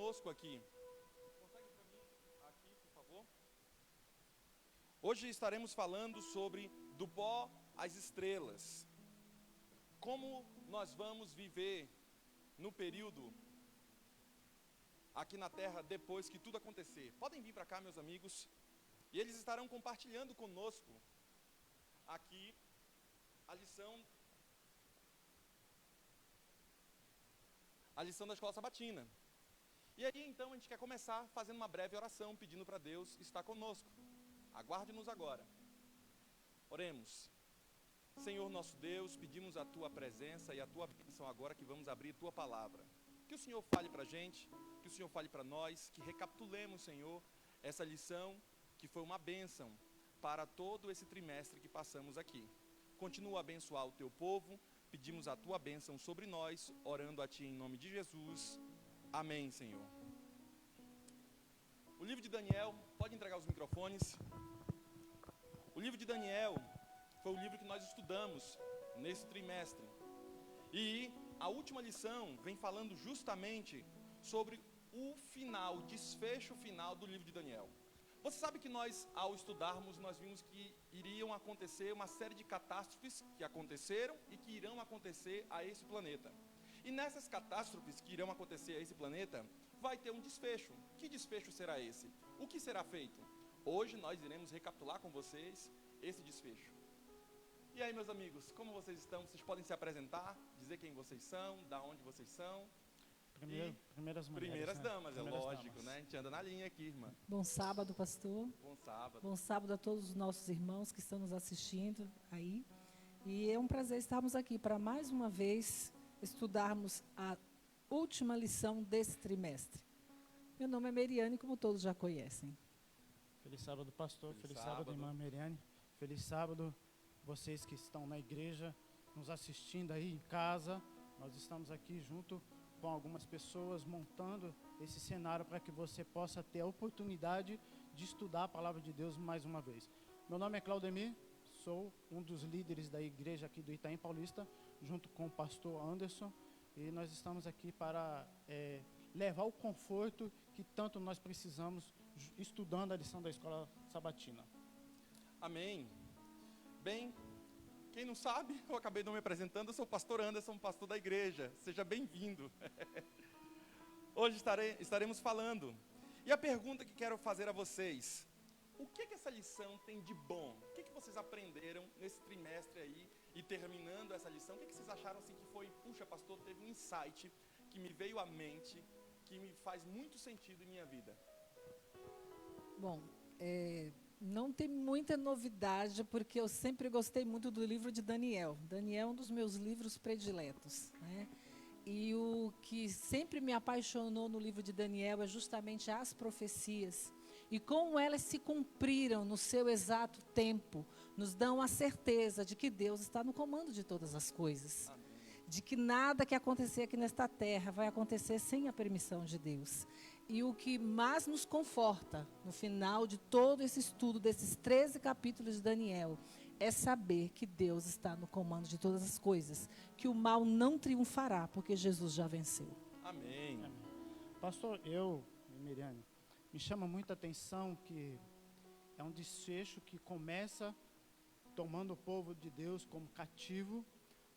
conosco aqui. Consegue para mim aqui, por favor? Hoje estaremos falando sobre do pó às estrelas. Como nós vamos viver no período aqui na Terra depois que tudo acontecer. Podem vir para cá, meus amigos, e eles estarão compartilhando conosco aqui a lição da Escola Sabatina. E aí, então, a gente quer começar fazendo uma breve oração, pedindo para Deus estar conosco. Aguarde-nos agora. Oremos. Senhor nosso Deus, pedimos a Tua presença e a Tua bênção agora que vamos abrir Tua palavra. Que o Senhor fale para a gente, que o Senhor fale para nós, que recapitulemos, Senhor, essa lição que foi uma bênção para todo esse trimestre que passamos aqui. Continua a abençoar o Teu povo, pedimos a Tua bênção sobre nós, orando a Ti em nome de Jesus. Amém, Senhor. O livro de Daniel, pode entregar os microfones. O livro de Daniel foi o livro que nós estudamos nesse trimestre. E a última lição vem falando justamente sobre o final, o desfecho final do livro de Daniel. Você sabe que nós, ao estudarmos, nós vimos que iriam acontecer uma série de catástrofes que aconteceram e que irão acontecer a esse planeta. E nessas catástrofes que irão acontecer a esse planeta, vai ter um desfecho. Que desfecho será esse? O que será feito? Hoje nós iremos recapitular com vocês esse desfecho. E aí, meus amigos, como vocês estão? Vocês podem se apresentar, dizer quem vocês são, da onde vocês são. Primeiras mulheres, primeiras damas, né? É primeiras lógico, damas. né? A gente anda na linha aqui, irmã. Bom sábado, pastor. Bom sábado. Bom sábado a todos os nossos irmãos que estão nos assistindo aí. E é um prazer estarmos aqui para mais uma vez estudarmos a última lição desse trimestre. Meu nome é Meriane, como todos já conhecem. Feliz sábado, pastor. Feliz sábado, sábado, irmã Meriane. Feliz sábado, vocês que estão na igreja, nos assistindo aí em casa. Nós estamos aqui junto com algumas pessoas montando esse cenário para que você possa ter a oportunidade de estudar a palavra de Deus mais uma vez. Meu nome é Claudemir, sou um dos líderes da igreja aqui do Itaim Paulista, junto com o pastor Anderson, e nós estamos aqui para levar o conforto que tanto nós precisamos estudando a lição da Escola Sabatina. Amém. Bem, quem não sabe, eu acabei não me apresentando, eu sou o pastor Anderson, pastor da igreja. Seja bem-vindo. Hoje estaremos falando. E a pergunta que quero fazer a vocês: o que essa lição tem de bom? O que vocês aprenderam nesse trimestre aí? E terminando essa lição, o que vocês acharam assim que foi, puxa, pastor, teve um insight que me veio à mente, que me faz muito sentido em minha vida? Bom, não tem muita novidade, porque eu sempre gostei muito do livro de Daniel. Daniel é um dos meus livros prediletos, né? E o que sempre me apaixonou no livro de Daniel é justamente as profecias. E como elas se cumpriram no seu exato tempo, nos dão a certeza de que Deus está no comando de todas as coisas. Amém. De que nada que acontecer aqui nesta terra vai acontecer sem a permissão de Deus. E o que mais nos conforta no final de todo esse estudo desses 13 capítulos de Daniel é saber que Deus está no comando de todas as coisas, que o mal não triunfará, porque Jesus já venceu. Amém. Amém. Pastor, eu e Miriane, me chama muita atenção que é um desfecho que começa tomando o povo de Deus como cativo,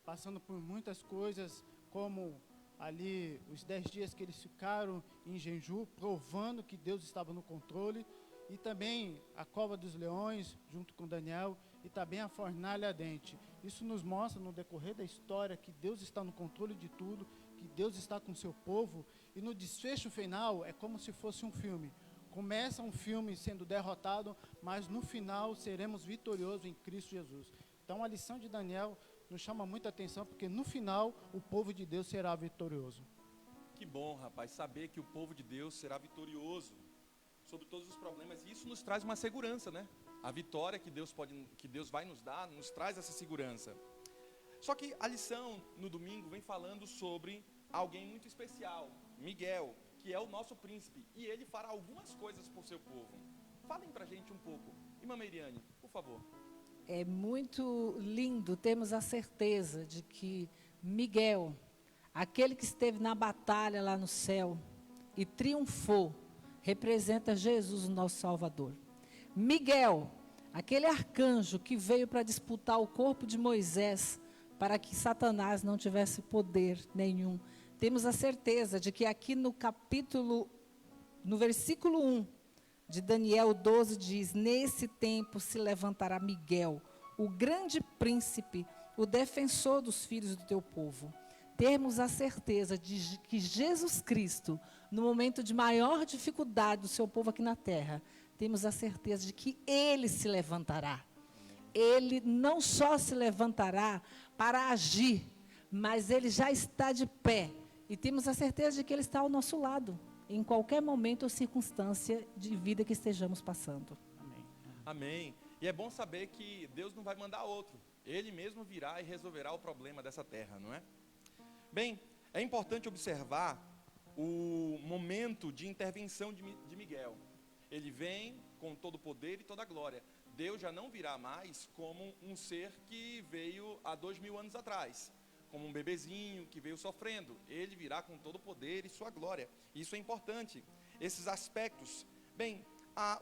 passando por muitas coisas, como ali os 10 dias que eles ficaram em jejum, provando que Deus estava no controle, e também a cova dos leões, junto com Daniel, e também a fornalha ardente. Isso nos mostra, no decorrer da história, que Deus está no controle de tudo, que Deus está com o seu povo, e no desfecho final é como se fosse um filme. Começa um filme sendo derrotado, mas no final seremos vitoriosos em Cristo Jesus. Então a lição de Daniel nos chama muita atenção, porque no final o povo de Deus será vitorioso. Que bom, rapaz, saber que o povo de Deus será vitorioso sobre todos os problemas. E isso nos traz uma segurança, né? A vitória que Deus vai nos dar, nos traz essa segurança. Só que a lição no domingo vem falando sobre alguém muito especial, Miguel, que é o nosso príncipe. E ele fará algumas coisas por seu povo. Falem pra gente um pouco. Irmã Meriane, por favor. É muito lindo termos a certeza de que Miguel, aquele que esteve na batalha lá no céu, e triunfou, representa Jesus, o nosso Salvador. Miguel, aquele arcanjo que veio para disputar o corpo de Moisés, para que Satanás não tivesse poder nenhum. Temos a certeza de que aqui no versículo 1 de Daniel 12 diz: nesse tempo se levantará Miguel, o grande príncipe, o defensor dos filhos do teu povo. Termos a certeza de que Jesus Cristo, no momento de maior dificuldade do seu povo aqui na terra, temos a certeza de que Ele se levantará. Ele não só se levantará para agir, mas Ele já está de pé. E temos a certeza de que Ele está ao nosso lado, em qualquer momento ou circunstância de vida que estejamos passando. Amém. Amém. E é bom saber que Deus não vai mandar outro. Ele mesmo virá e resolverá o problema dessa terra, não é? Bem, é importante observar o momento de intervenção de Miguel. Ele vem com todo o poder e toda a glória. Deus já não virá mais como um ser que veio há 2000 anos atrás, como um bebezinho que veio sofrendo. Ele virá com todo o poder e sua glória. Isso é importante, esses aspectos. Bem,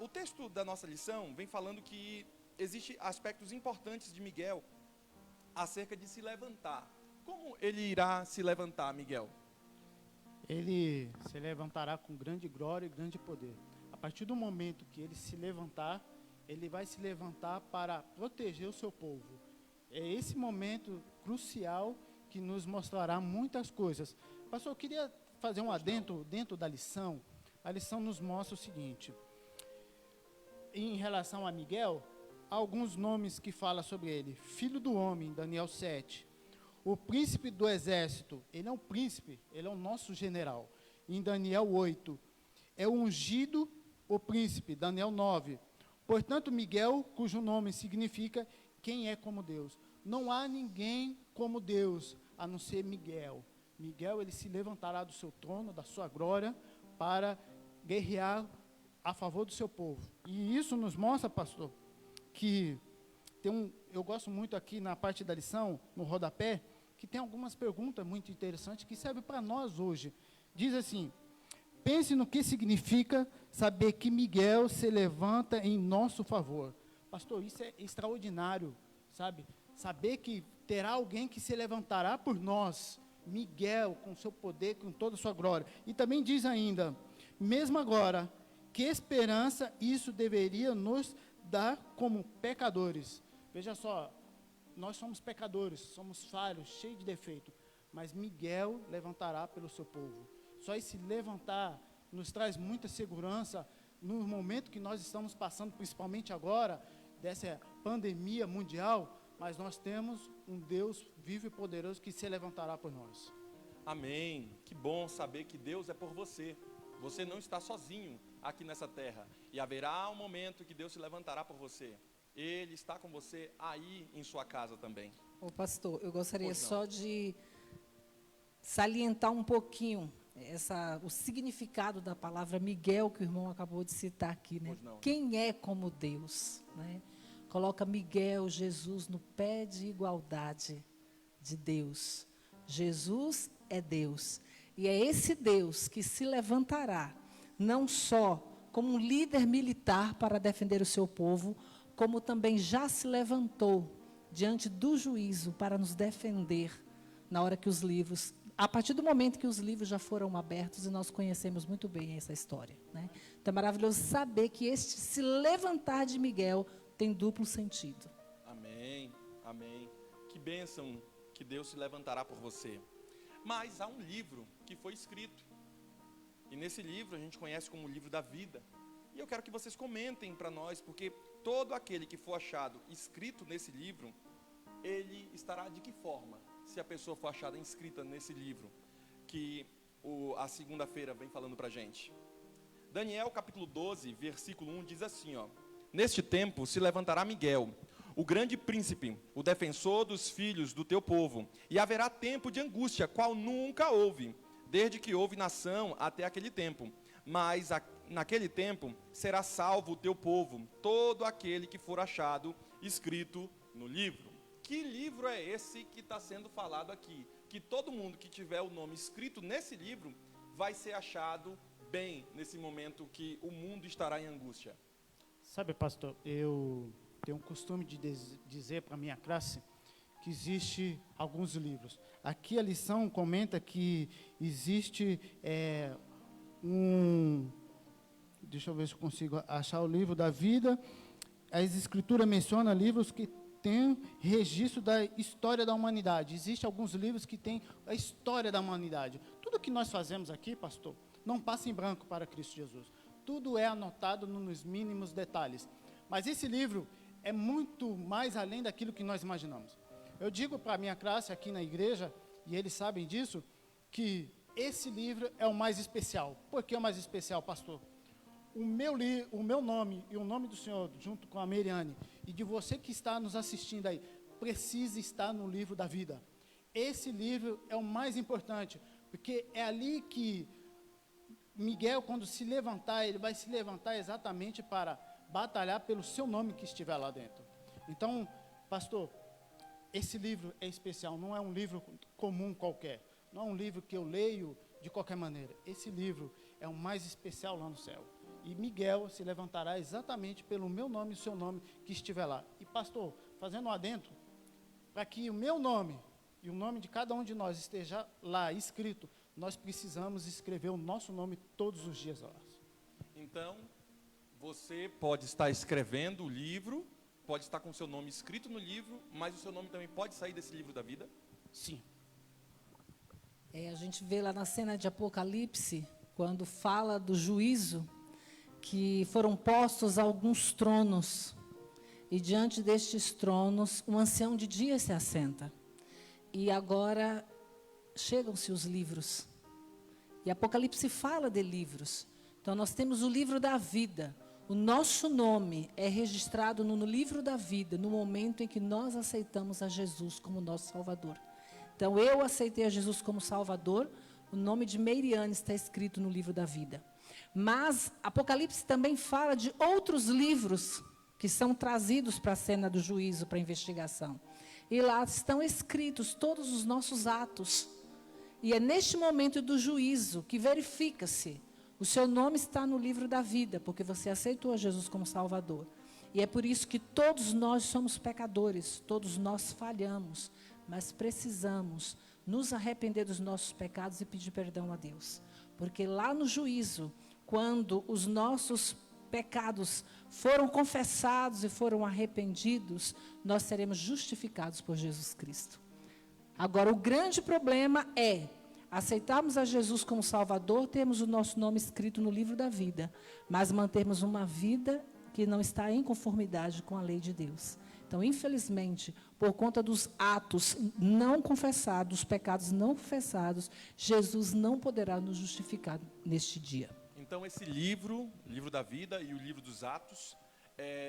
o texto da nossa lição vem falando que existem aspectos importantes de Miguel acerca de se levantar. Como ele irá se levantar, Miguel? Ele se levantará com grande glória e grande poder. A partir do momento que ele se levantar, ele vai se levantar para proteger o seu povo. É esse momento crucial que nos mostrará muitas coisas. Pastor, eu queria fazer um adendo dentro da lição. A lição nos mostra o seguinte: em relação a Miguel, há alguns nomes que falam sobre ele. Filho do homem, Daniel 7. O príncipe do exército, ele é um príncipe, ele é o nosso general. Em Daniel 8. É o ungido, o príncipe, Daniel 9. Portanto, Miguel, cujo nome significa quem é como Deus. Não há ninguém como Deus, a não ser Miguel. Miguel, ele se levantará do seu trono, da sua glória, para guerrear a favor do seu povo. E isso nos mostra, pastor, que eu gosto muito aqui na parte da lição, no rodapé, que tem algumas perguntas muito interessantes que servem para nós hoje. Diz assim: pense no que significa saber que Miguel se levanta em nosso favor. Pastor, isso é extraordinário, sabe? Saber que terá alguém que se levantará por nós. Miguel, com seu poder, com toda a sua glória. E também diz ainda: mesmo agora, que esperança isso deveria nos dar como pecadores. Veja só, nós somos pecadores, somos falhos, cheios de defeito. Mas Miguel levantará pelo seu povo. Só esse levantar nos traz muita segurança no momento que nós estamos passando, principalmente agora, dessa pandemia mundial. Mas nós temos um Deus vivo e poderoso que se levantará por nós. Amém. Que bom saber que Deus é por você. Você não está sozinho aqui nessa terra. E haverá um momento que Deus se levantará por você. Ele está com você aí em sua casa também. Ô pastor, eu gostaria só de salientar um pouquinho o significado da palavra Miguel, que o irmão acabou de citar aqui, né? Quem é como Deus, né? Coloca Miguel, Jesus, no pé de igualdade de Deus. Jesus é Deus. E é esse Deus que se levantará, não só como um líder militar para defender o seu povo, como também já se levantou diante do juízo para nos defender na hora que os livros, a partir do momento que os livros já foram abertos, e nós conhecemos muito bem essa história, né? Então é maravilhoso saber que este se levantar de Miguel tem duplo sentido. Amém, amém. Que bênção que Deus se levantará por você. Mas há um livro que foi escrito. E nesse livro a gente conhece como o livro da vida. E eu quero que vocês comentem para nós, porque todo aquele que for achado escrito nesse livro, ele estará de que forma? Se a pessoa for achada inscrita nesse livro, que a segunda-feira vem falando para a gente. Daniel capítulo 12, versículo 1 diz assim, ó: neste tempo se levantará Miguel, o grande príncipe, o defensor dos filhos do teu povo, e haverá tempo de angústia, qual nunca houve, desde que houve nação até aquele tempo. Mas naquele tempo será salvo o teu povo, todo aquele que for achado escrito no livro. Que livro é esse que está sendo falado aqui? Que todo mundo que tiver o nome escrito nesse livro vai ser achado bem nesse momento que o mundo estará em angústia? Sabe, pastor, eu tenho o costume de dizer para a minha classe que existe alguns livros. Aqui a lição comenta que existe deixa eu ver se eu consigo achar o livro da vida. As escrituras mencionam livros que têm registro da história da humanidade. Existem alguns livros que têm a história da humanidade. Tudo que nós fazemos aqui, pastor, não passa em branco para Cristo Jesus. Tudo é anotado nos mínimos detalhes. Mas esse livro é muito mais além daquilo que nós imaginamos. Eu digo para a minha classe aqui na igreja, e eles sabem disso, que esse livro é o mais especial. Por que o mais especial, pastor? O meu nome e o nome do senhor, junto com a Meriane, e de você que está nos assistindo aí, precisa estar no livro da vida. Esse livro é o mais importante, porque é ali que Miguel, quando se levantar, ele vai se levantar exatamente para batalhar pelo seu nome que estiver lá dentro. Então, pastor, esse livro é especial, não é um livro comum qualquer, não é um livro que eu leio de qualquer maneira. Esse livro é o mais especial lá no céu. E Miguel se levantará exatamente pelo meu nome e o seu nome que estiver lá. E pastor, fazendo um adendo, para que o meu nome e o nome de cada um de nós esteja lá escrito, nós precisamos escrever o nosso nome todos os dias lá. Então, você pode estar escrevendo o livro, pode estar com o seu nome escrito no livro, mas o seu nome também pode sair desse livro da vida? Sim. A gente vê lá na cena de Apocalipse, quando fala do juízo, que foram postos alguns tronos, e diante destes tronos, um ancião de dias se assenta. E agora chegam-se os livros. E Apocalipse fala de livros. Então nós temos o livro da vida. O nosso nome é registrado no livro da vida, no momento em que nós aceitamos a Jesus como nosso Salvador. Então eu aceitei a Jesus como Salvador, o nome de Meiriane está escrito no livro da vida. Mas Apocalipse também fala de outros livros que são trazidos para a cena do juízo, para a investigação. E lá estão escritos todos os nossos atos. E é neste momento do juízo que verifica-se. O seu nome está no livro da vida, porque você aceitou a Jesus como Salvador. E é por isso que todos nós somos pecadores, todos nós falhamos, mas precisamos nos arrepender dos nossos pecados e pedir perdão a Deus. Porque lá no juízo, quando os nossos pecados foram confessados e foram arrependidos, nós seremos justificados por Jesus Cristo. Agora, o grande problema é aceitarmos a Jesus como Salvador, termos o nosso nome escrito no livro da vida, mas mantermos uma vida que não está em conformidade com a lei de Deus. Então, infelizmente, por conta dos atos não confessados, dos pecados não confessados, Jesus não poderá nos justificar neste dia. Então, esse livro, o livro da vida e o livro dos atos,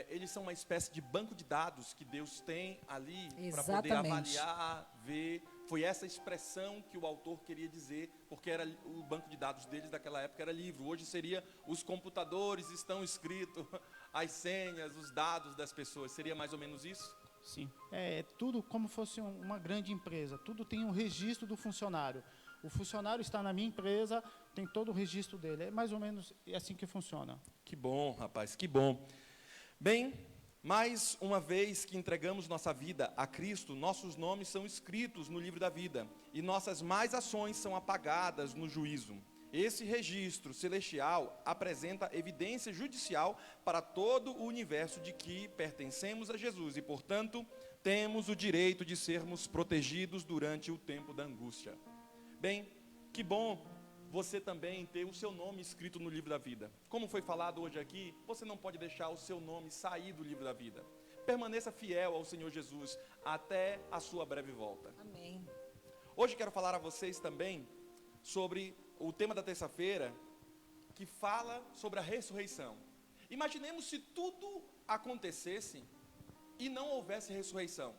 eles são uma espécie de banco de dados que Deus tem ali para poder avaliar, ver. Foi essa expressão que o autor queria dizer, porque era o banco de dados deles daquela época era livro. Hoje seria os computadores, estão escritos as senhas, os dados das pessoas. Seria mais ou menos isso? Sim. É tudo como fosse uma grande empresa. Tudo tem um registro do funcionário. O funcionário está na minha empresa, tem todo o registro dele. É mais ou menos assim que funciona. Que bom, rapaz, que bom. Bem, mais uma vez que entregamos nossa vida a Cristo, nossos nomes são escritos no livro da vida e nossas más ações são apagadas no juízo. Esse registro celestial apresenta evidência judicial para todo o universo de que pertencemos a Jesus e, portanto, temos o direito de sermos protegidos durante o tempo da angústia. Bem, que bom você também ter o seu nome escrito no livro da vida. Como foi falado hoje aqui, você não pode deixar o seu nome sair do livro da vida. Permaneça fiel ao Senhor Jesus até a sua breve volta. Amém. Hoje quero falar a vocês também sobre o tema da terça-feira, que fala sobre a ressurreição. Imaginemos se tudo acontecesse e não houvesse ressurreição.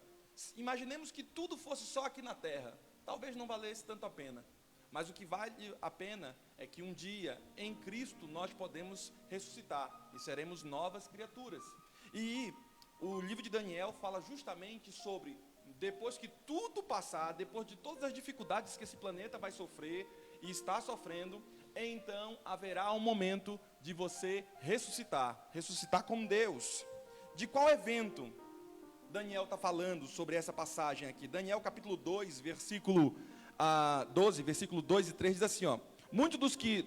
Imaginemos que tudo fosse só aqui na terra. Talvez não valesse tanto a pena. Mas o que vale a pena é que um dia, em Cristo, nós podemos ressuscitar e seremos novas criaturas. E o livro de Daniel fala justamente sobre, depois que tudo passar, depois de todas as dificuldades que esse planeta vai sofrer e está sofrendo, então haverá um momento de você ressuscitar, ressuscitar com Deus. De qual evento Daniel está falando sobre essa passagem aqui? Daniel capítulo 2, versículo 12, versículo 2 e 3 diz assim, ó: muitos dos que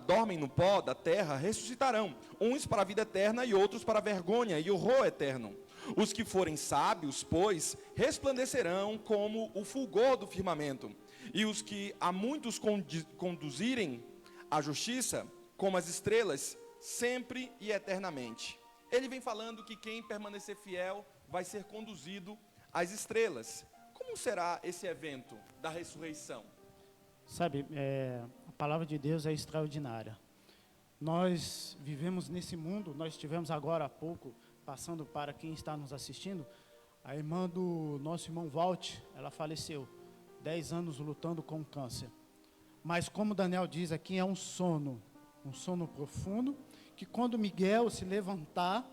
dormem no pó da terra ressuscitarão, uns para a vida eterna e outros para a vergonha e horror eterno. Os que forem sábios, pois, resplandecerão como o fulgor do firmamento, e os que a muitos conduzirem à justiça, como as estrelas, sempre e eternamente. Ele vem falando que quem permanecer fiel vai ser conduzido às estrelas. Como será esse evento da ressurreição? Sabe, a palavra de Deus é extraordinária. Nós vivemos nesse mundo, nós estivemos agora há pouco, passando para quem está nos assistindo, a irmã do nosso irmão Walt, ela faleceu, 10 anos lutando com câncer. Mas como Daniel diz aqui, é um sono profundo, que quando Miguel se levantar,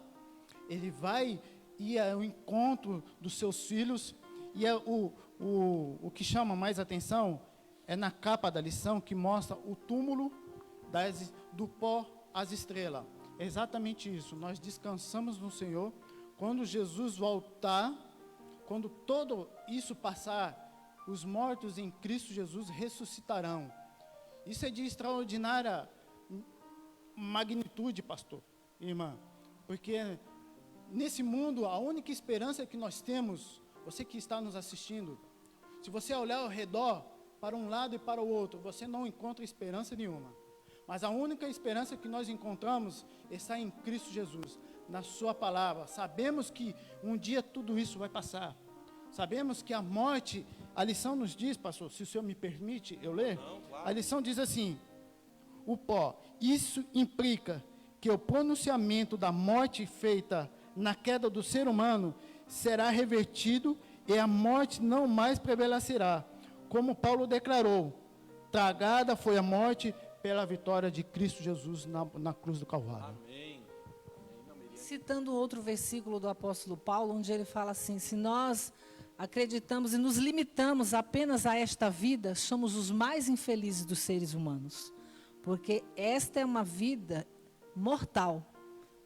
ele vai ir ao encontro dos seus filhos, e o que chama mais atenção é na capa da lição, que mostra o túmulo do pó às estrelas. É exatamente isso, nós descansamos no Senhor. Quando Jesus voltar, quando tudo isso passar, os mortos em Cristo Jesus ressuscitarão. Isso é de extraordinária magnitude, pastor, irmã, porque nesse mundo, a única esperança que nós temos, você que está nos assistindo, se você olhar ao redor, para um lado e para o outro, você não encontra esperança nenhuma. Mas a única esperança que nós encontramos está em Cristo Jesus, na sua palavra. Sabemos que um dia tudo isso vai passar. Sabemos que a morte, a lição nos diz, pastor, se o senhor me permite eu ler, Não, claro. A lição diz assim: o pó, isso implica que o pronunciamento da morte feita na queda do ser humano será revertido e a morte não mais prevalecerá. Como Paulo declarou, tragada foi a morte pela vitória de Cristo Jesus na cruz do Calvário. Amém. Citando outro versículo do apóstolo Paulo, onde ele fala assim: se nós acreditamos e nos limitamos apenas a esta vida, somos os mais infelizes dos seres humanos. Porque esta é uma vida mortal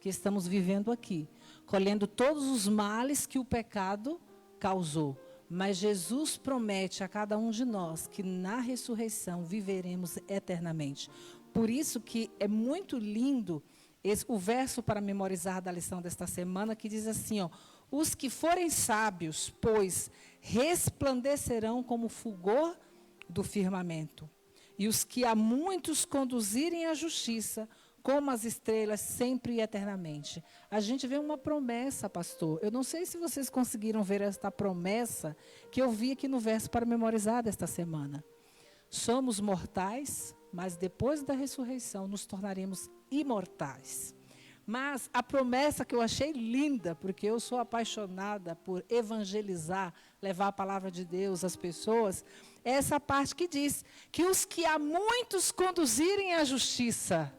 que estamos vivendo aqui, colhendo todos os males que o pecado causou. Mas Jesus promete a cada um de nós que na ressurreição viveremos eternamente. Por isso que é muito lindo o verso para memorizar da lição desta semana, que diz assim, ó: os que forem sábios, pois, resplandecerão como o fulgor do firmamento. E os que a muitos conduzirem à justiça, como as estrelas, sempre e eternamente. A gente vê uma promessa, pastor. Eu não sei se vocês conseguiram ver esta promessa que eu vi aqui no verso para memorizar desta semana. Somos mortais, mas depois da ressurreição nos tornaremos imortais. Mas a promessa que eu achei linda, porque eu sou apaixonada por evangelizar, levar a palavra de Deus às pessoas, é essa parte que diz que os que a muitos conduzirem à justiça,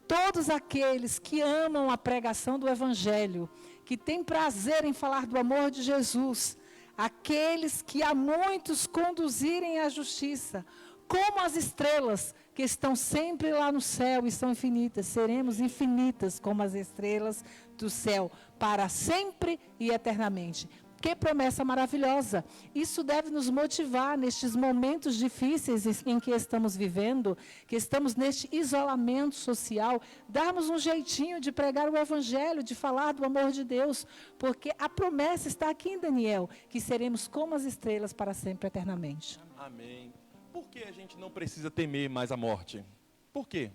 todos aqueles que amam a pregação do Evangelho, que têm prazer em falar do amor de Jesus, aqueles que a muitos conduzirem à justiça, como as estrelas que estão sempre lá no céu e são infinitas, seremos infinitas como as estrelas do céu, para sempre e eternamente. Que promessa maravilhosa! Isso deve nos motivar nestes momentos difíceis em que estamos vivendo, que estamos neste isolamento social, darmos um jeitinho de pregar o Evangelho, de falar do amor de Deus, porque a promessa está aqui em Daniel, que seremos como as estrelas para sempre, eternamente. Amém. Por que a gente não precisa temer mais a morte? Por quê?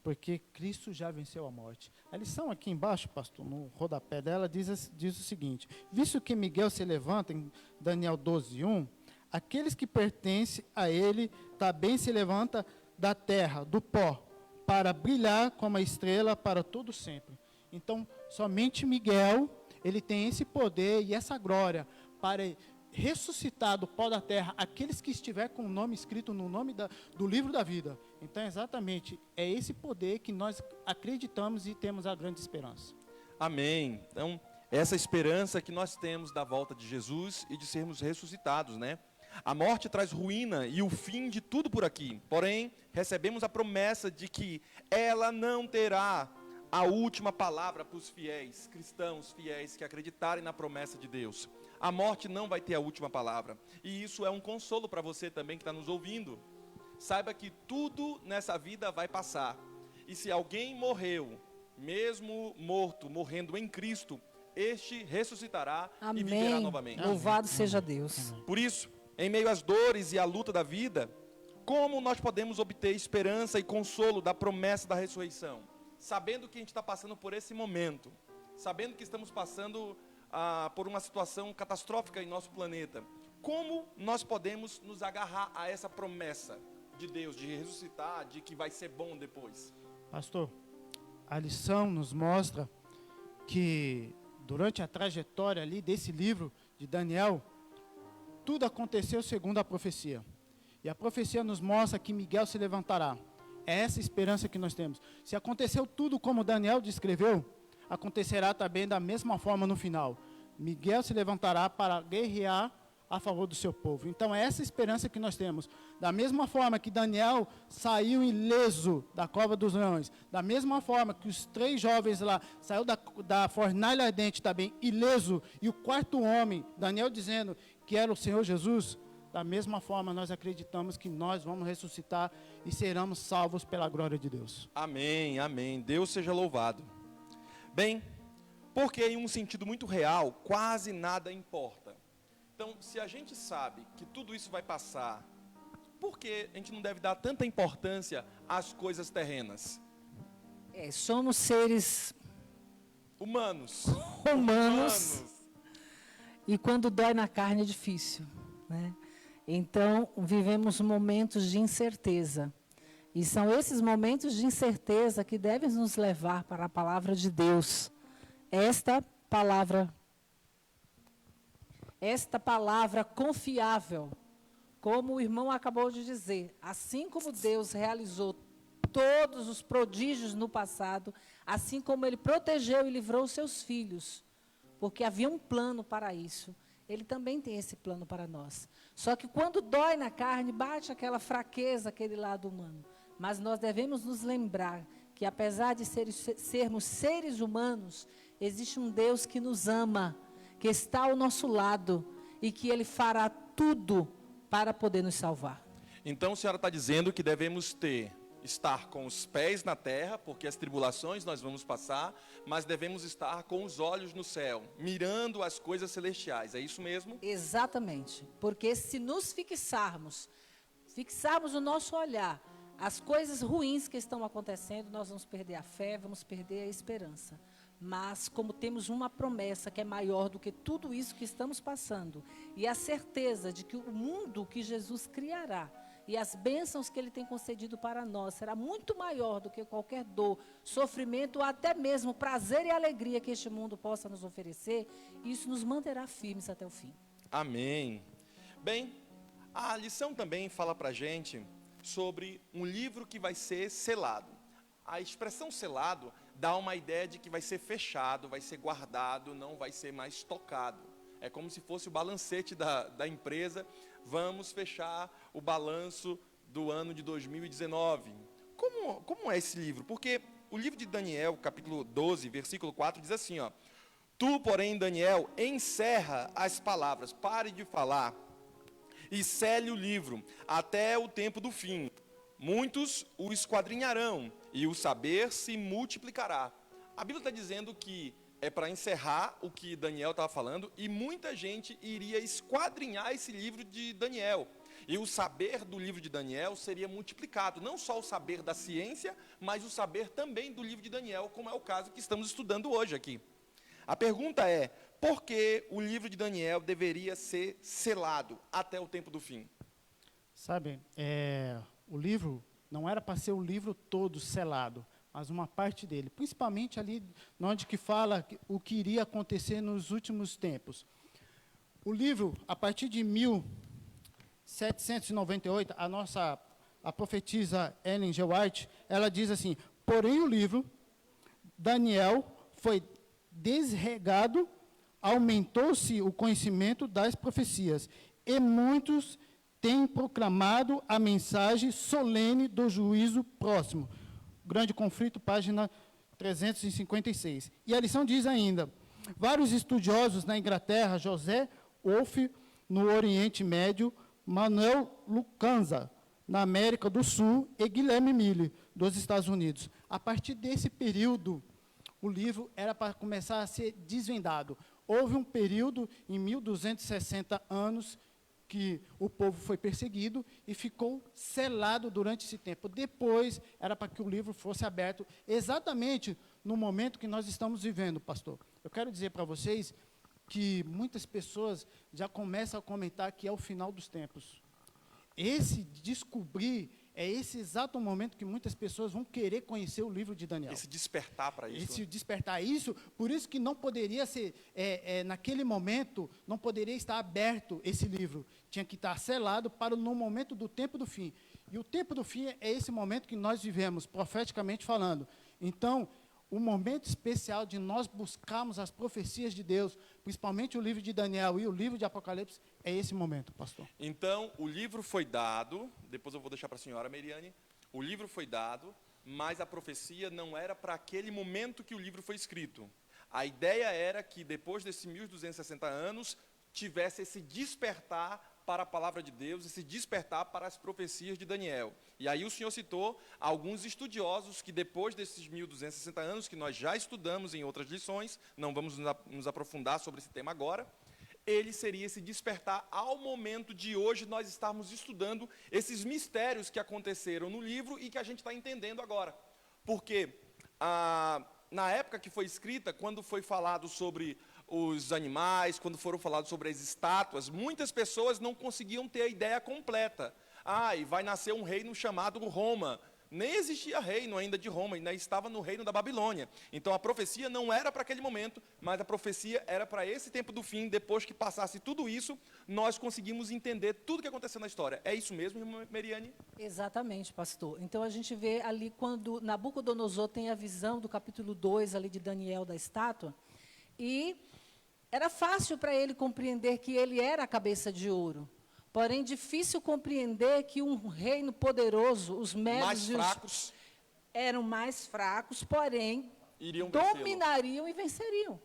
Porque Cristo já venceu a morte. A lição aqui embaixo, pastor, no rodapé dela, diz o seguinte: visto que Miguel se levanta, em Daniel 12:1, aqueles que pertencem a ele também se levanta da terra, do pó, para brilhar como a estrela para todo sempre. Então, somente Miguel, ele tem esse poder e essa glória para ressuscitar do pó da terra aqueles que estiver com o nome escrito no nome do livro da vida. Então, exatamente, é esse poder que nós acreditamos e temos a grande esperança. Amém. Então, essa esperança que nós temos da volta de Jesus e de sermos ressuscitados, né? A morte traz ruína e o fim de tudo por aqui. Porém, recebemos a promessa de que ela não terá a última palavra para os fiéis, cristãos fiéis que acreditarem na promessa de Deus. A morte não vai ter a última palavra. E isso é um consolo para você também que está nos ouvindo. Saiba que tudo nessa vida vai passar. E se alguém morreu, mesmo morto, morrendo em Cristo, este ressuscitará e viverá Amém. novamente. Louvado seja Deus. Por isso, em meio às dores e à luta da vida, como nós podemos obter esperança e consolo da promessa da ressurreição? Sabendo que a gente está passando por esse momento, sabendo que estamos passando por uma situação catastrófica em nosso planeta, como nós podemos nos agarrar a essa promessa de Deus, de ressuscitar, de que vai ser bom depois? Pastor, a lição nos mostra que durante a trajetória ali desse livro de Daniel, tudo aconteceu segundo a profecia. E a profecia nos mostra que Miguel se levantará. É essa esperança que nós temos. Se aconteceu tudo como Daniel descreveu, acontecerá também da mesma forma no final. Miguel se levantará para guerrear a favor do seu povo. Então é essa esperança que nós temos. Da mesma forma que Daniel saiu ileso da cova dos leões, da mesma forma que os 3 jovens lá saiu da fornalha ardente também ileso, e o 4º homem, Daniel dizendo que era o Senhor Jesus, da mesma forma nós acreditamos que nós vamos ressuscitar e seremos salvos pela glória de Deus. Amém, amém. Deus seja louvado. Bem, porque em um sentido muito real, quase nada importa. Então, se a gente sabe que tudo isso vai passar, por que a gente não deve dar tanta importância às coisas terrenas? Somos seres Humanos. humanos. E quando dói na carne é difícil, né? Então, vivemos momentos de incerteza. E são esses momentos de incerteza que devem nos levar para a palavra de Deus. Esta palavra confiável, como o irmão acabou de dizer, assim como Deus realizou todos os prodígios no passado, assim como Ele protegeu e livrou os seus filhos, porque havia um plano para isso, Ele também tem esse plano para nós. Só que quando dói na carne, bate aquela fraqueza, aquele lado humano. Mas nós devemos nos lembrar que, apesar de sermos seres humanos, existe um Deus que nos ama, que está ao nosso lado e que Ele fará tudo para poder nos salvar. Então, a senhora está dizendo que devemos estar com os pés na terra, porque as tribulações nós vamos passar, mas devemos estar com os olhos no céu, mirando as coisas celestiais. É isso mesmo? Exatamente. Porque se nos fixarmos o nosso olhar, as coisas ruins que estão acontecendo, nós vamos perder a fé, vamos perder a esperança. Mas como temos uma promessa que é maior do que tudo isso que estamos passando, e a certeza de que o mundo que Jesus criará, e as bênçãos que Ele tem concedido para nós, será muito maior do que qualquer dor, sofrimento, ou até mesmo prazer e alegria que este mundo possa nos oferecer, isso nos manterá firmes até o fim. Amém. Bem, a lição também fala para a gente sobre um livro que vai ser selado. A expressão selado dá uma ideia de que vai ser fechado, vai ser guardado, não vai ser mais tocado. É como se fosse o balancete da empresa. Vamos fechar o balanço do ano de 2019. Como é esse livro? Porque o livro de Daniel, capítulo 12, versículo 4, diz assim, ó: Tu, porém, Daniel, encerra as palavras, pare de falar, e sele o livro, até o tempo do fim. Muitos o esquadrinharão, e o saber se multiplicará. A Bíblia está dizendo que é para encerrar o que Daniel estava falando, e muita gente iria esquadrinhar esse livro de Daniel. E o saber do livro de Daniel seria multiplicado, não só o saber da ciência, mas o saber também do livro de Daniel, como é o caso que estamos estudando hoje aqui. A pergunta é, por que o livro de Daniel deveria ser selado até o tempo do fim? Sabe, o livro não era para ser o livro todo selado, mas uma parte dele, principalmente ali onde que fala o que iria acontecer nos últimos tempos. O livro, a partir de 1798, a profetisa Ellen G. White, ela diz assim: porém o livro, Daniel, foi desregado, aumentou-se o conhecimento das profecias, e muitos têm proclamado a mensagem solene do juízo próximo. Grande Conflito, página 356. E a lição diz ainda, vários estudiosos na Inglaterra, José Wolff, no Oriente Médio, Manuel Lucanza, na América do Sul, e Guilherme Miller, dos Estados Unidos. A partir desse período, o livro era para começar a ser desvendado. Houve um período, em 1260 anos, que o povo foi perseguido e ficou selado durante esse tempo. Depois, era para que o livro fosse aberto, exatamente no momento que nós estamos vivendo, pastor. Eu quero dizer para vocês que muitas pessoas já começam a comentar que é o final dos tempos. Esse descobrir é esse exato momento que muitas pessoas vão querer conhecer o livro de Daniel. Esse despertar para isso. Esse despertar isso, por isso que não poderia ser, naquele momento, não poderia estar aberto esse livro. Tinha que estar selado para no momento do tempo do fim. E o tempo do fim é esse momento que nós vivemos, profeticamente falando. Então, o momento especial de nós buscarmos as profecias de Deus, principalmente o livro de Daniel e o livro de Apocalipse, é esse momento, pastor. Então, o livro foi dado, depois eu vou deixar para a senhora, Meriane, o livro foi dado, mas a profecia não era para aquele momento que o livro foi escrito. A ideia era que, depois desses 1260 anos, tivesse esse despertar para a palavra de Deus, esse despertar para as profecias de Daniel. E aí o senhor citou alguns estudiosos que, depois desses 1260 anos, que nós já estudamos em outras lições, não vamos nos aprofundar sobre esse tema agora, ele seria esse despertar ao momento de hoje nós estarmos estudando esses mistérios que aconteceram no livro e que a gente está entendendo agora. Porque, na época que foi escrita, quando foi falado sobre os animais, quando foram falados sobre as estátuas, muitas pessoas não conseguiam ter a ideia completa. E vai nascer um reino chamado Roma. Nem existia reino ainda de Roma, ainda estava no reino da Babilônia. Então a profecia não era para aquele momento, mas a profecia era para esse tempo do fim. Depois que passasse tudo isso, nós conseguimos entender tudo o que aconteceu na história. É isso mesmo, irmã Meriane? Exatamente, pastor. Então a gente vê ali quando Nabucodonosor tem a visão do capítulo 2 ali de Daniel da estátua, e era fácil para ele compreender que ele era a cabeça de ouro. Porém, difícil compreender que um reino poderoso, os médios eram mais fracos, porém, dominariam e venceriam.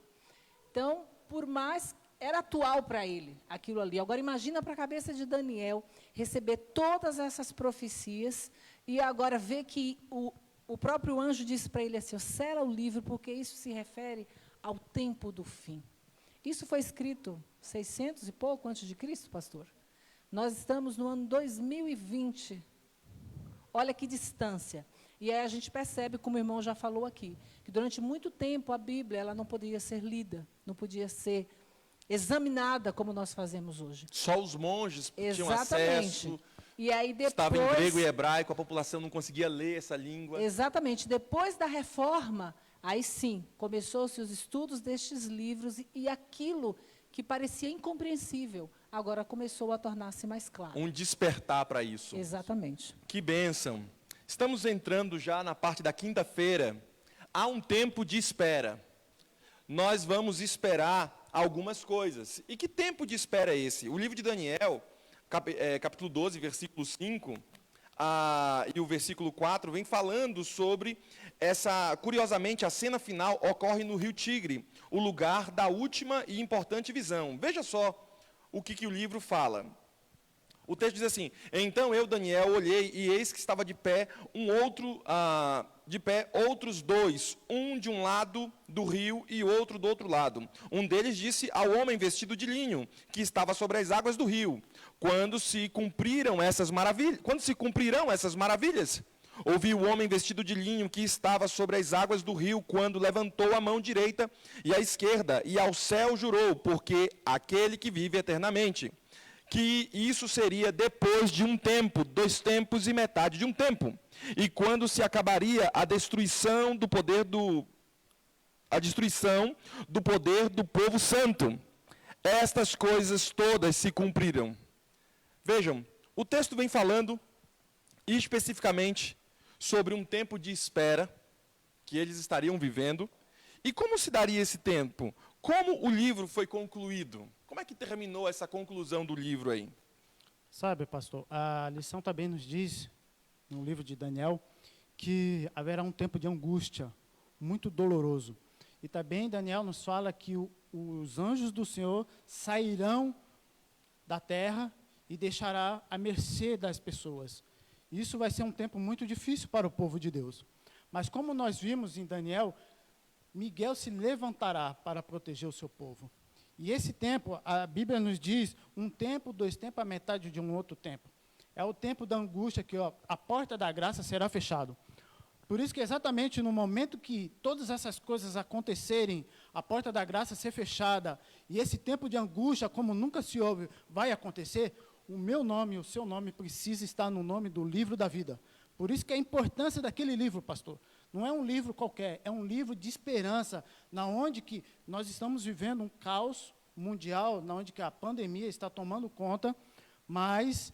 Então, por mais, era atual para ele, aquilo ali. Agora, imagina para a cabeça de Daniel, receber todas essas profecias, e agora ver que o próprio anjo disse para ele assim, sela o livro, porque isso se refere ao tempo do fim. Isso foi escrito 600 e pouco antes de Cristo, pastor? Nós estamos no ano 2020. Olha que distância. E aí a gente percebe, como o irmão já falou aqui, que durante muito tempo a Bíblia ela não podia ser lida, não podia ser examinada como nós fazemos hoje. Só os monges tinham acesso. E aí depois, estava em grego e hebraico, a população não conseguia ler essa língua. Exatamente. Depois da reforma, aí sim, começou-se os estudos destes livros e aquilo que parecia incompreensível, agora começou a tornar-se mais claro. Um despertar para isso. Exatamente. Que bênção. Estamos entrando já na parte da quinta-feira. Há um tempo de espera. Nós vamos esperar algumas coisas. E que tempo de espera é esse? O livro de Daniel, capítulo 12, versículo 5, e o versículo 4, vem falando sobre curiosamente, a cena final ocorre no Rio Tigre, o lugar da última e importante visão. Veja só o que o livro fala. O texto diz assim, então eu, Daniel, olhei e eis que estava de pé outros dois, um de um lado do rio e outro do outro lado. Um deles disse ao homem vestido de linho, que estava sobre as águas do rio, quando se cumprirão essas maravilhas? Ouvi o homem vestido de linho que estava sobre as águas do rio, quando levantou a mão direita e a esquerda, e ao céu jurou, porque aquele que vive eternamente, que isso seria depois de um tempo, 2 tempos e metade de um tempo, e quando se acabaria a destruição do poder do povo santo. Estas coisas todas se cumpriram. Vejam, o texto vem falando especificamente sobre um tempo de espera que eles estariam vivendo. E como se daria esse tempo? Como o livro foi concluído? Como Como é que terminou essa conclusão do livro aí? Sabe, pastor, a lição também nos diz, no livro de Daniel, que haverá um tempo de angústia muito doloroso. E também Daniel nos fala que os anjos do Senhor sairão da terra e deixará à mercê das pessoas. Isso vai ser um tempo muito difícil para o povo de Deus. Mas como nós vimos em Daniel, Miguel se levantará para proteger o seu povo. E esse tempo, a Bíblia nos diz, um tempo, 2 tempos, a metade de um outro tempo. É o tempo da angústia que a porta da graça será fechada. Por isso que exatamente no momento que todas essas coisas acontecerem, a porta da graça ser fechada, e esse tempo de angústia, como nunca se houve, vai acontecer, o meu nome, o seu nome precisa estar no nome do livro da vida. Por isso que a importância daquele livro, pastor, não é um livro qualquer, é um livro de esperança, na onde que nós estamos vivendo um caos mundial, na onde que a pandemia está tomando conta, mas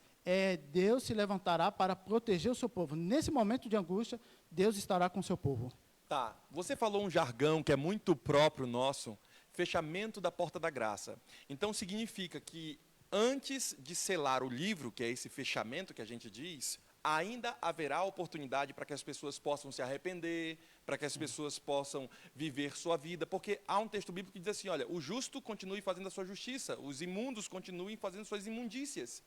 Deus se levantará para proteger o seu povo. Nesse momento de angústia, Deus estará com o seu povo. Tá, você falou um jargão que é muito próprio nosso, fechamento da porta da graça. Então significa que antes de selar o livro, que é esse fechamento que a gente diz, ainda haverá oportunidade para que as pessoas possam se arrepender, para que as pessoas possam viver sua vida, porque há um texto bíblico que diz assim, olha, o justo continue fazendo a sua justiça, os imundos continuem fazendo suas imundícias.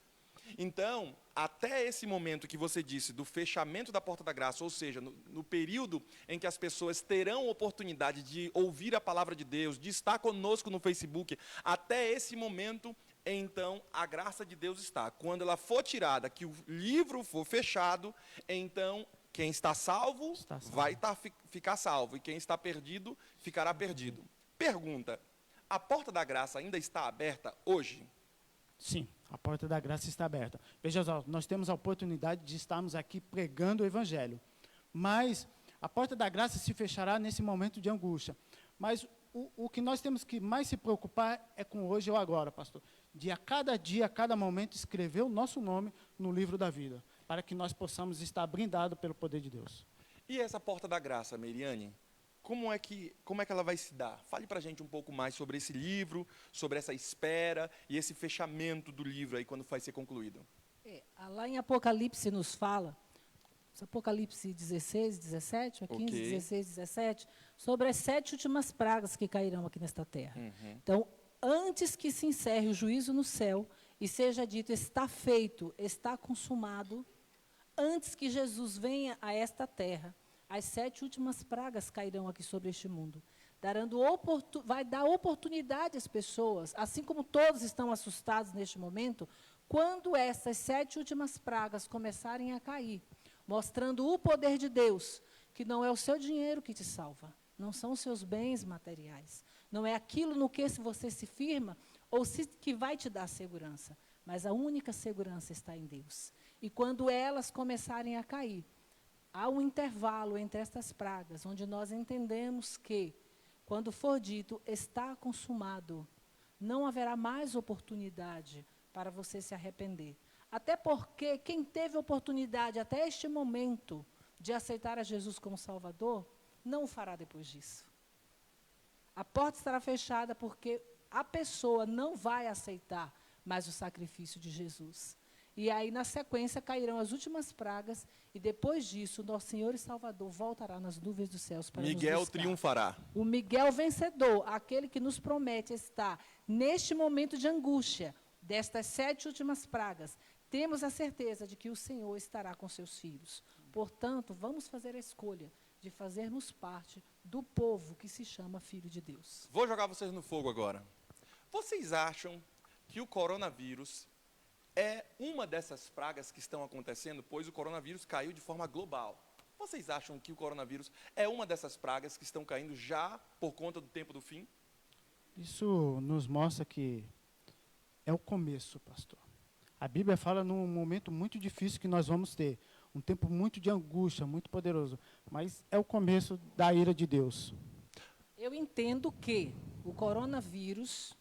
Então, até esse momento que você disse, do fechamento da porta da graça, ou seja, no período em que as pessoas terão oportunidade de ouvir a palavra de Deus, de estar conosco no Facebook, até esse momento, então, a graça de Deus está. Quando ela for tirada, que o livro for fechado, então, quem está salvo, vai ficar salvo, e quem está perdido, ficará perdido. Pergunta, a porta da graça ainda está aberta hoje? Sim, a porta da graça está aberta. Veja só, nós temos a oportunidade de estarmos aqui pregando o Evangelho, mas a porta da graça se fechará nesse momento de angústia. Mas o que nós temos que mais se preocupar é com hoje ou agora, pastor. De a cada momento, escrever o nosso nome no livro da vida, para que nós possamos estar blindados pelo poder de Deus. E essa porta da graça, Meriane, como é que ela vai se dar? Fale para a gente um pouco mais sobre esse livro, sobre essa espera e esse fechamento do livro aí quando vai ser concluído. Lá em Apocalipse nos fala, Apocalipse 16, 17, 15, Ok. 16, 17, sobre as 7 últimas pragas que cairão aqui nesta terra. Então, antes que se encerre o juízo no céu e seja dito, está feito, está consumado, antes que Jesus venha a esta terra, as 7 últimas pragas cairão aqui sobre este mundo. Vai dar oportunidade às pessoas, assim como todos estão assustados neste momento, quando essas 7 últimas pragas começarem a cair, mostrando o poder de Deus, que não é o seu dinheiro que te salva, não são os seus bens materiais, não é aquilo no que você se firma ou que vai te dar segurança, mas a única segurança está em Deus. E quando elas começarem a cair, há um intervalo entre estas pragas, onde nós entendemos que, quando for dito, está consumado, não haverá mais oportunidade para você se arrepender. Até porque quem teve oportunidade até este momento de aceitar a Jesus como Salvador, não o fará depois disso. A porta estará fechada porque a pessoa não vai aceitar mais o sacrifício de Jesus. E aí, na sequência, cairão as últimas pragas, e depois disso, nosso Senhor e Salvador voltará nas nuvens dos céus para nos buscar. Miguel triunfará. O Miguel vencedor, aquele que nos promete estar neste momento de angústia, destas 7 últimas pragas, temos a certeza de que o Senhor estará com seus filhos. Portanto, vamos fazer a escolha de fazermos parte do povo que se chama Filho de Deus. Vou jogar vocês no fogo agora. Vocês acham que o coronavírus é uma dessas pragas que estão acontecendo, pois o coronavírus caiu de forma global? Vocês acham que o coronavírus é uma dessas pragas que estão caindo já por conta do tempo do fim? Isso nos mostra que é o começo, pastor. A Bíblia fala num momento muito difícil que nós vamos ter, um tempo muito de angústia, muito poderoso, mas é o começo da ira de Deus. Eu entendo que o coronavírus,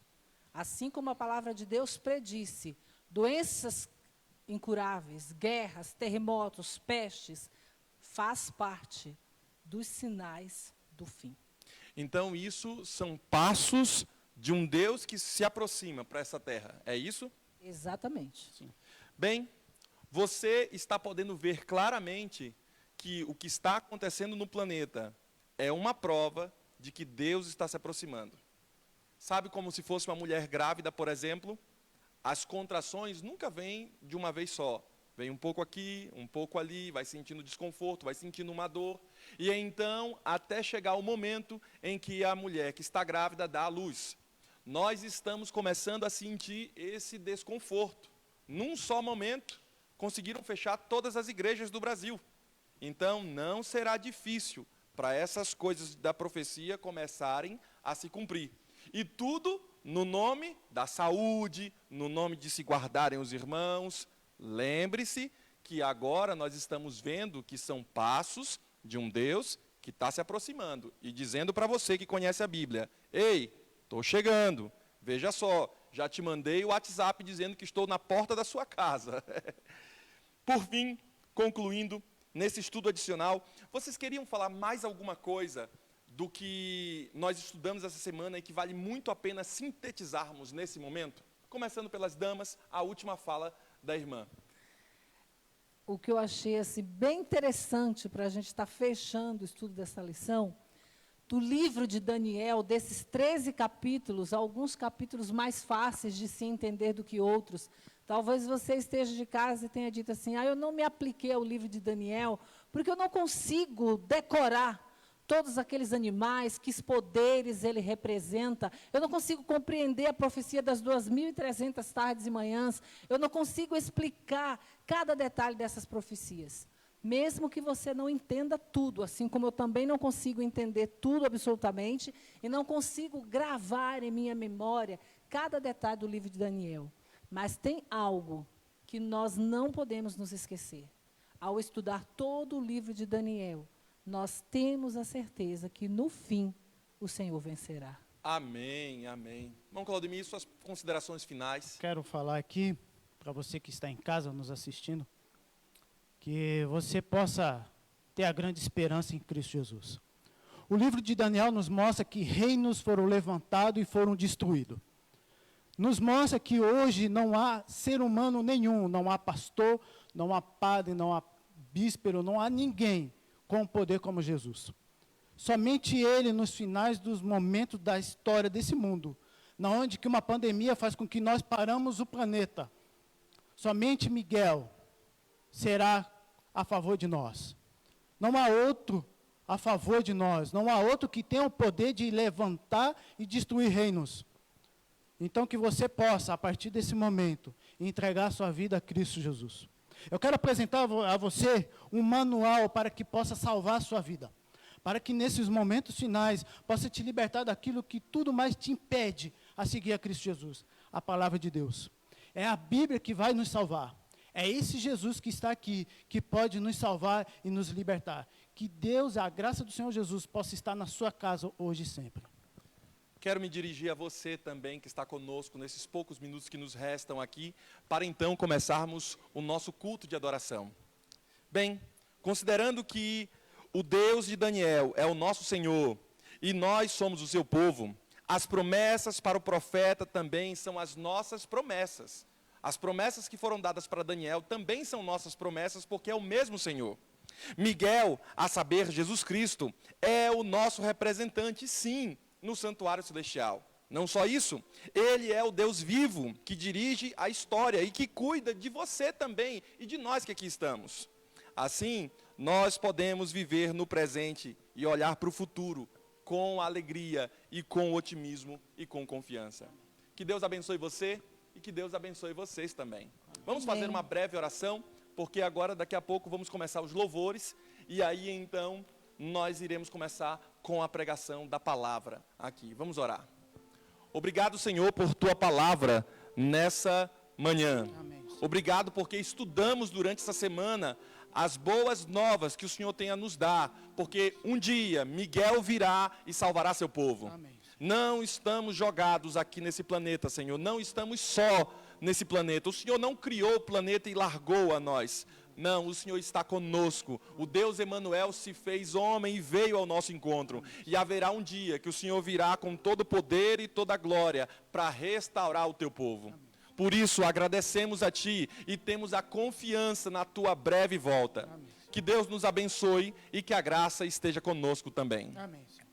assim como a palavra de Deus predisse, doenças incuráveis, guerras, terremotos, pestes, faz parte dos sinais do fim. Então, isso são passos de um Deus que se aproxima para essa terra. É isso? Exatamente. Bem, você está podendo ver claramente que o que está acontecendo no planeta é uma prova de que Deus está se aproximando. Sabe, como se fosse uma mulher grávida, por exemplo? As contrações nunca vêm de uma vez só. Vem um pouco aqui, um pouco ali, vai sentindo desconforto, vai sentindo uma dor. E então, até chegar o momento em que a mulher que está grávida dá à luz. Nós estamos começando a sentir esse desconforto. Num só momento, conseguiram fechar todas as igrejas do Brasil. Então, não será difícil para essas coisas da profecia começarem a se cumprir. E tudo no nome da saúde, no nome de se guardarem os irmãos. Lembre-se que agora nós estamos vendo que são passos de um Deus que está se aproximando e dizendo para você que conhece a Bíblia: ei, estou chegando, veja só, já te mandei o WhatsApp dizendo que estou na porta da sua casa. Por fim, concluindo, nesse estudo adicional, vocês queriam falar mais alguma coisa do que nós estudamos essa semana e que vale muito a pena sintetizarmos nesse momento? Começando pelas damas, a última fala da irmã. O que eu achei assim, bem interessante para a gente estar fechando o estudo dessa lição, do livro de Daniel, desses 13 capítulos, alguns capítulos mais fáceis de se entender do que outros. Talvez você esteja de casa e tenha dito assim: eu não me apliquei ao livro de Daniel, porque eu não consigo decorar todos aqueles animais, que poderes ele representa. Eu não consigo compreender a profecia das 2.300 tardes e manhãs. Eu não consigo explicar cada detalhe dessas profecias. Mesmo que você não entenda tudo, assim como eu também não consigo entender tudo absolutamente, e não consigo gravar em minha memória cada detalhe do livro de Daniel. Mas tem algo que nós não podemos nos esquecer. Ao estudar todo o livro de Daniel, nós temos a certeza que, no fim, o Senhor vencerá. Amém, amém. Irmão Claudemir, suas considerações finais. Quero falar aqui, para você que está em casa nos assistindo, que você possa ter a grande esperança em Cristo Jesus. O livro de Daniel nos mostra que reinos foram levantados e foram destruídos. Nos mostra que hoje não há ser humano nenhum, não há pastor, não há padre, não há bispo, não há ninguém com poder como Jesus. Somente Ele, nos finais dos momentos da história desse mundo, na onde que uma pandemia faz com que nós paramos o planeta, somente Miguel será a favor de nós. Não há outro a favor de nós, não há outro que tenha o poder de levantar e destruir reinos. Então, que você possa, a partir desse momento, entregar sua vida a Cristo Jesus. Eu quero apresentar a você um manual para que possa salvar a sua vida. Para que nesses momentos finais, possa te libertar daquilo que tudo mais te impede a seguir a Cristo Jesus. A palavra de Deus. É a Bíblia que vai nos salvar. É esse Jesus que está aqui, que pode nos salvar e nos libertar. Que Deus, a graça do Senhor Jesus, possa estar na sua casa hoje e sempre. Quero me dirigir a você também, que está conosco nesses poucos minutos que nos restam aqui, para então começarmos o nosso culto de adoração. Bem, considerando que o Deus de Daniel é o nosso Senhor e nós somos o seu povo, as promessas para o profeta também são as nossas promessas. As promessas que foram dadas para Daniel também são nossas promessas, porque é o mesmo Senhor. Miguel, a saber, Jesus Cristo, é o nosso representante, sim, no santuário celestial. Não só isso, Ele é o Deus vivo que dirige a história e que cuida de você também e de nós que aqui estamos. Assim, nós podemos viver no presente e olhar para o futuro com alegria e com otimismo e com confiança. Que Deus abençoe você e que Deus abençoe vocês também. Vamos fazer uma breve oração, porque agora, daqui a pouco, vamos começar os louvores e aí, então, nós iremos começar com a pregação da palavra aqui. Vamos orar. Obrigado, Senhor, por Tua palavra nessa manhã. Amém. Obrigado porque estudamos durante essa semana as boas novas que o Senhor tem a nos dar, porque um dia Miguel virá e salvará seu povo. Amém. Não estamos jogados aqui nesse planeta, Senhor, não estamos só nesse planeta. O Senhor não criou o planeta e largou a nós. Não, o Senhor está conosco. O Deus Emanuel se fez homem e veio ao nosso encontro. E haverá um dia que o Senhor virá com todo o poder e toda a glória para restaurar o teu povo. Por isso, agradecemos a Ti e temos a confiança na Tua breve volta. Que Deus nos abençoe e que a graça esteja conosco também. Amém, Senhor.